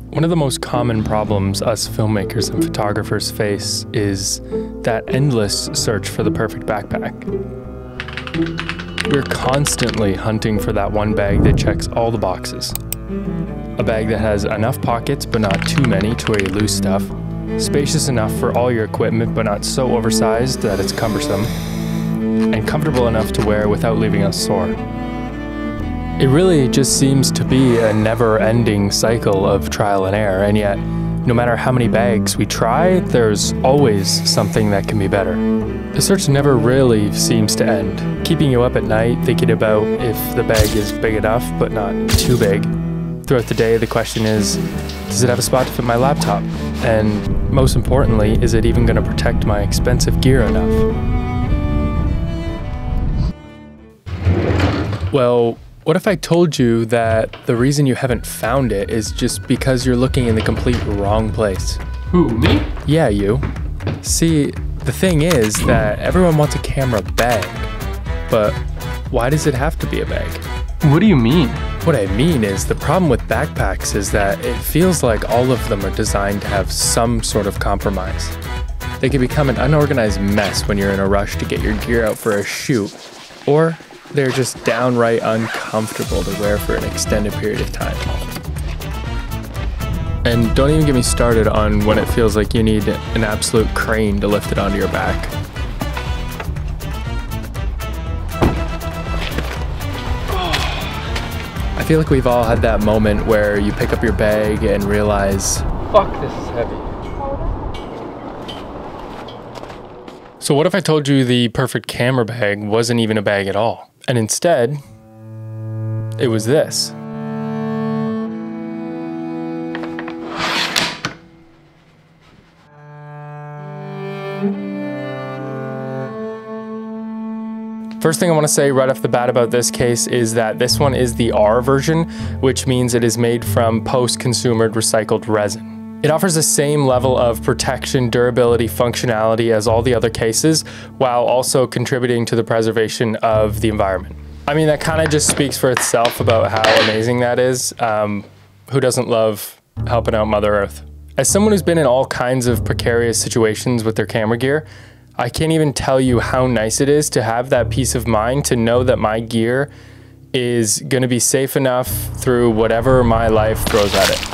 One of the most common problems us filmmakers and photographers face is that endless search for the perfect backpack. We're constantly hunting for that one bag that checks all the boxes. A bag that has enough pockets but not too many to where you lose stuff, spacious enough for all your equipment but not so oversized that it's cumbersome, and comfortable enough to wear without leaving us sore. It really just seems to be a never-ending cycle of trial and error, and yet, no matter how many bags we try, there's always something that can be better. The search never really seems to end, keeping you up at night thinking about if the bag is big enough but not too big. Throughout the day, the question is, does it have a spot to fit my laptop? And most importantly, is it even going to protect my expensive gear enough? Well, what if I told you that the reason you haven't found it is just because you're looking in the complete wrong place? Who, me? Yeah, you. See, the thing is that everyone wants a camera bag, but why does it have to be a bag? What do you mean? What I mean is the problem with backpacks is that it feels like all of them are designed to have some sort of compromise. They can become an unorganized mess when you're in a rush to get your gear out for a shoot, or they're just downright uncomfortable to wear for an extended period of time. And don't even get me started on when it feels like you need an absolute crane to lift it onto your back. I feel like we've all had that moment where you pick up your bag and realize, fuck, this is heavy. So what if I told you the perfect camera bag wasn't even a bag at all? And instead, it was this. First thing I want to say right off the bat about this case is that this one is the R version, which means it is made from post-consumer recycled resin. It offers the same level of protection, durability, functionality as all the other cases, while also contributing to the preservation of the environment. I mean, that kind of just speaks for itself about how amazing that is. Who doesn't love helping out Mother Earth? As someone who's been in all kinds of precarious situations with their camera gear, I can't even tell you how nice it is to have that peace of mind to know that my gear is going to be safe enough through whatever my life throws at it.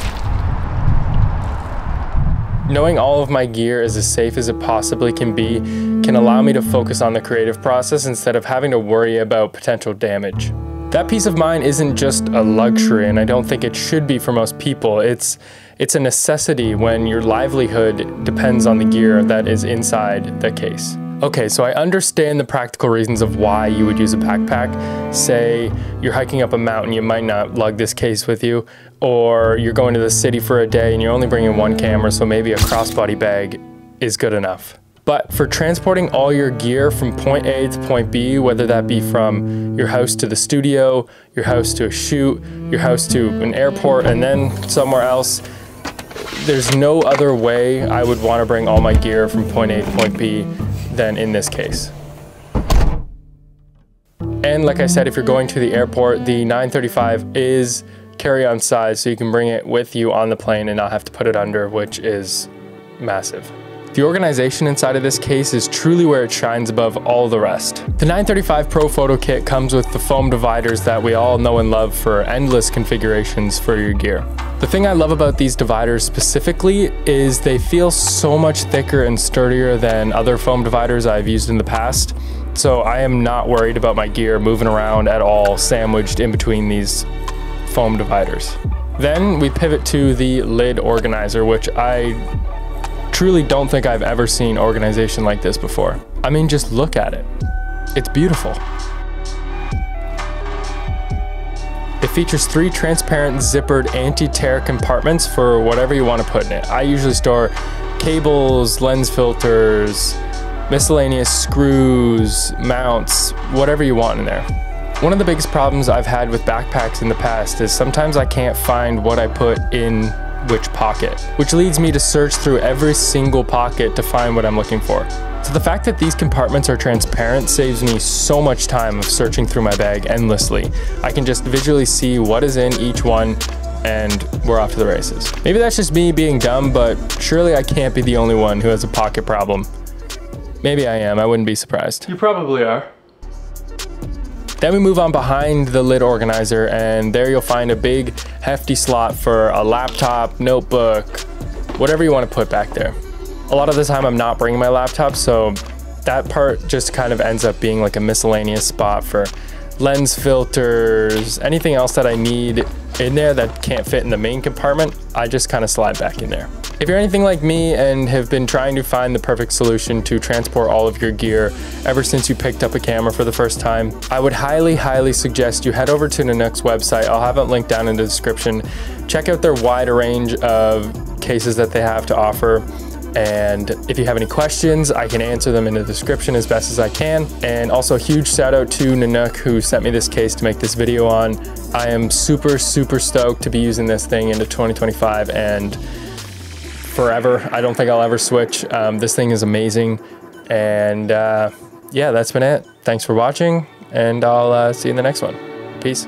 Knowing all of my gear is as safe as it possibly can be can allow me to focus on the creative process instead of having to worry about potential damage. That peace of mind isn't just a luxury, and I don't think it should be for most people. It's a necessity when your livelihood depends on the gear that is inside the case. Okay, so I understand the practical reasons of why you would use a backpack. Say you're hiking up a mountain, you might not lug this case with you, or you're going to the city for a day and you're only bringing one camera, so maybe a crossbody bag is good enough. But for transporting all your gear from point A to point B, whether that be from your house to the studio, your house to a shoot, your house to an airport, and then somewhere else, there's no other way I would want to bring all my gear from point A to point B than in this case. And like I said, if you're going to the airport, the 935 is carry-on size, so you can bring it with you on the plane and not have to put it under, which is massive. The organization inside of this case is truly where it shines above all the rest. The 935 Pro Photo Kit comes with the foam dividers that we all know and love for endless configurations for your gear. The thing I love about these dividers specifically is they feel so much thicker and sturdier than other foam dividers I've used in the past. So I am not worried about my gear moving around at all, sandwiched in between these foam dividers. Then we pivot to the lid organizer, which I truly don't think I've ever seen organization like this before. I mean, just look at it. It's beautiful. It features 3 transparent zippered anti-tear compartments for whatever you want to put in it. I usually store cables, lens filters, miscellaneous screws, mounts, whatever you want in there. One of the biggest problems I've had with backpacks in the past is sometimes I can't find what I put in which pocket, which leads me to search through every single pocket to find what I'm looking for. So the fact that these compartments are transparent saves me so much time of searching through my bag endlessly. I can just visually see what is in each one and we're off to the races. Maybe that's just me being dumb, but surely I can't be the only one who has a pocket problem. Maybe I am, I wouldn't be surprised. You probably are. Then we move on behind the lid organizer, and there you'll find a big hefty slot for a laptop, notebook, whatever you want to put back there. A lot of the time I'm not bringing my laptop, so that part just kind of ends up being like a miscellaneous spot for lens filters, anything else that I need in there that can't fit in the main compartment, I just kind of slide back in there. If you're anything like me and have been trying to find the perfect solution to transport all of your gear ever since you picked up a camera for the first time, I would highly suggest you head over to Nanuk's website. I'll have it linked down in the description. Check out their wide range of cases that they have to offer. And if you have any questions, I can answer them in the description as best as I can. And also a huge shout out to Nanuk, who sent me this case to make this video on. I am super stoked to be using this thing into 2025 and forever. I don't think I'll ever switch. This thing is amazing. And yeah, that's been it. Thanks for watching, and I'll see you in the next one. Peace.